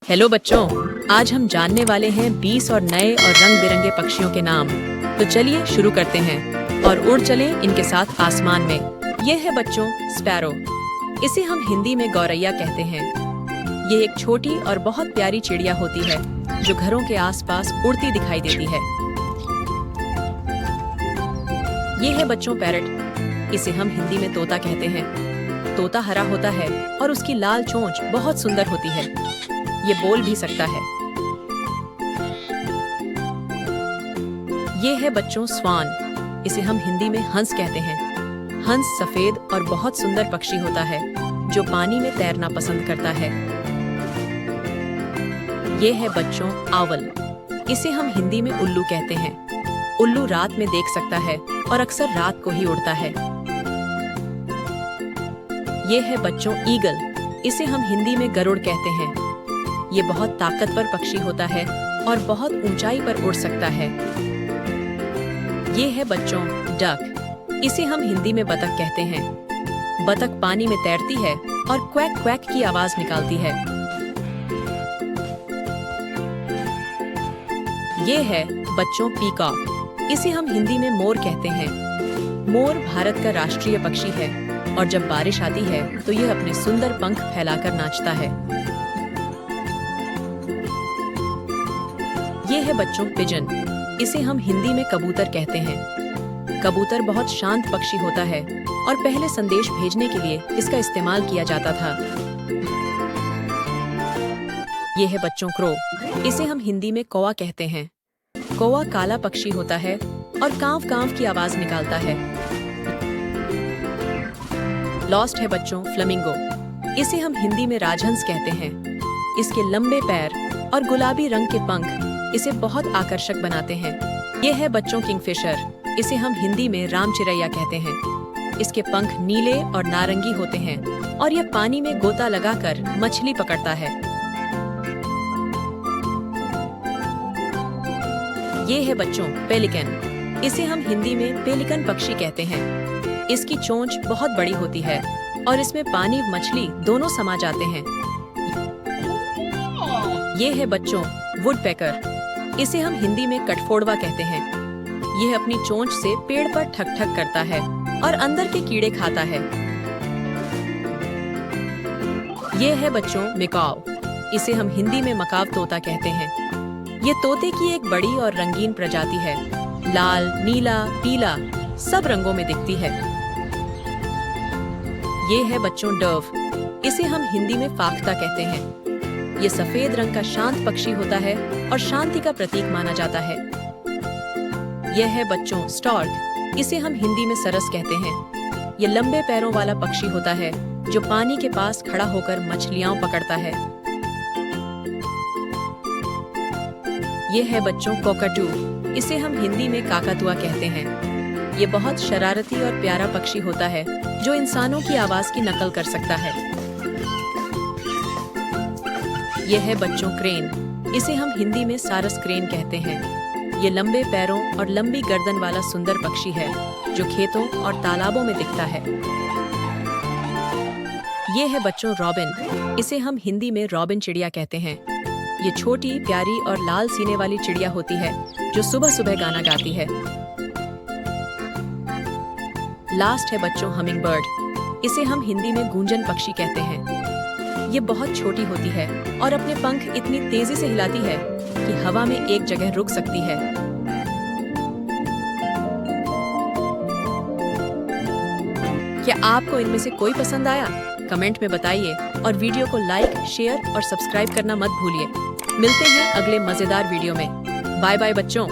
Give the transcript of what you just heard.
Hello बच्चों, आज हम जानने वाले हैं 20 और नए और रंग बिरंगे पक्षियों के नाम। तो चलिए शुरू करते हैं और उड़ चलें इनके साथ आसमान में। ये है बच्चों स्पैरो। इसे हम हिंदी में गौरैया कहते हैं। ये एक छोटी और बहुत प्यारी चिड़िया होती है जो घरों के आसपास उड़ती दिखाई देती है। ये है बच्चों पैरट। इसे हम हिंदी में तोता कहते हैं। तोता हरा होता है और उसकी लाल चोंच बहुत सुंदर होती है। ये बोल भी सकता है। ये है बच्चों स्वान। इसे हम हिंदी में हंस कहते हैं। हंस सफेद और बहुत सुंदर पक्षी होता है जो पानी में तैरना पसंद करता है। ये है बच्चों आवल। इसे हम हिंदी में उल्लू कहते हैं। उल्लू रात में देख सकता है और अक्सर रात को ही उड़ता है। ये है बच्चों ईगल। इसे हम हिंदी में गरुड़ कहते हैं। ये बहुत ताकतवर पक्षी होता है और बहुत ऊंचाई पर उड़ सकता है। ये है बच्चों डक। इसे हम हिंदी में बतख कहते हैं। बतख पानी में तैरती है और क्वैक क्वैक की आवाज निकालती है। ये है बच्चों पीकॉक। इसे हम हिंदी में मोर कहते हैं। मोर भारत का राष्ट्रीय पक्षी है और जब बारिश आती है तो यह अपने सुंदर पंख फैलाकर नाचता है। ये है बच्चों पिजन। इसे हम हिंदी में कबूतर कहते हैं। कबूतर बहुत शांत पक्षी होता है और पहले संदेश भेजने के लिए इसका इस्तेमाल किया जाता था। ये है बच्चों क्रो। इसे हम हिंदी में कौवा कहते हैं। कौवा काला पक्षी होता है और कांव कांव की आवाज निकालता है। लॉस्ट है बच्चों फ्लेमिंगो। इसे हम हिंदी में राजहंस कहते हैं। इसके लंबे पैर और गुलाबी रंग के पंख इसे बहुत आकर्षक बनाते हैं। ये है बच्चों किंगफिशर। इसे हम हिंदी में राम चिरैया कहते हैं। इसके पंख नीले और नारंगी होते हैं और यह पानी में गोता लगाकर मछली पकड़ता है। ये है बच्चों पेलिकन। इसे हम हिंदी में पेलिकन पक्षी कहते हैं। इसकी चोंच बहुत बड़ी होती है और इसमें पानी मछली दोनों समा जाते हैं। ये है बच्चों वुडपेकर। इसे हम हिंदी में कटफोड़वा कहते हैं। यह अपनी चोंच से पेड़ पर ठक ठक करता है और अंदर के कीड़े खाता है। ये है बच्चों मिकाव। इसे हम हिंदी में मकाव तोता कहते हैं। ये तोते की एक बड़ी और रंगीन प्रजाति है। लाल, नीला, पीला सब रंगों में दिखती है। ये है बच्चों डव। इसे हम हिंदी में फाख्ता कहते हैं। ये सफेद रंग का शांत पक्षी होता है और शांति का प्रतीक माना जाता है। यह है बच्चों स्टॉर्क। इसे हम हिंदी में सरस कहते हैं। ये लंबे पैरों वाला पक्षी होता है जो पानी के पास खड़ा होकर मछलियां पकड़ता है। यह है बच्चों कोकाटू। इसे हम हिंदी में काकातुआ कहते हैं। ये बहुत शरारती और प्यारा पक्षी होता है जो इंसानों की आवाज की नकल कर सकता है। यह है बच्चों क्रेन। इसे हम हिंदी में सारस क्रेन कहते हैं। ये लंबे पैरों और लंबी गर्दन वाला सुंदर पक्षी है जो खेतों और तालाबों में दिखता है। ये है बच्चों रॉबिन। इसे हम हिंदी में रॉबिन चिड़िया कहते हैं। ये छोटी, प्यारी और लाल सीने वाली चिड़िया होती है जो सुबह सुबह गाना गाती है। लास्ट है बच्चों हमिंग बर्ड। इसे हम हिंदी में गूंजन पक्षी कहते हैं। ये बहुत छोटी होती है और अपने पंख इतनी तेजी से हिलाती है कि हवा में एक जगह रुक सकती है। क्या आपको इनमें से कोई पसंद आया? कमेंट में बताइए और वीडियो को लाइक, शेयर और सब्सक्राइब करना मत भूलिए। मिलते हैं अगले मजेदार वीडियो में। बाय बाय बच्चों।